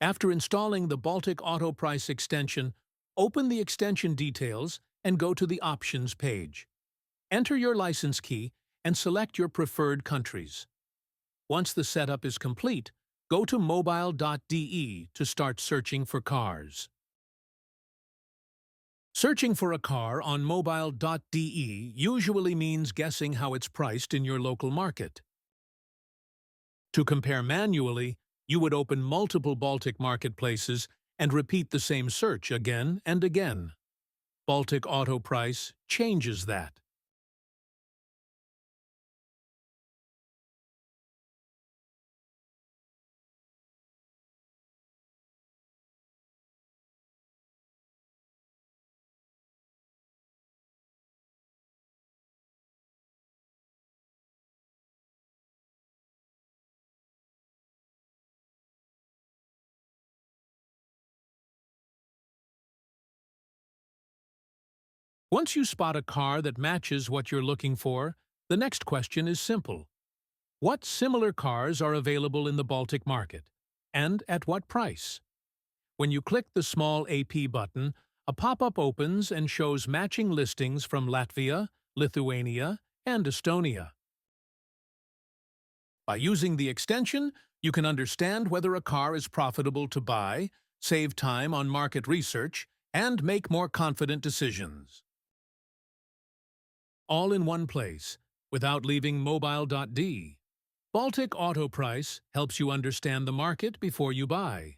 After installing the Baltic Auto Price extension, open the extension details and go to the Options page. Enter your license key and select your preferred countries. Once the setup is complete, go to mobile.de to start searching for cars. Searching for a car on mobile.de usually means guessing how it's priced in your local market. To compare manually, you would open multiple Baltic marketplaces and repeat the same search again and again. Baltic Auto Price changes that. Once you spot a car that matches what you're looking for, the next question is simple. What similar cars are available in the Baltic market, and at what price? When you click the small AP button, a pop-up opens and shows matching listings from Latvia, Lithuania, and Estonia. By using the extension, you can understand whether a car is profitable to buy, save time on market research, and make more confident decisions. All in one place, without leaving mobile.de. Baltic Auto Price helps you understand the market before you buy.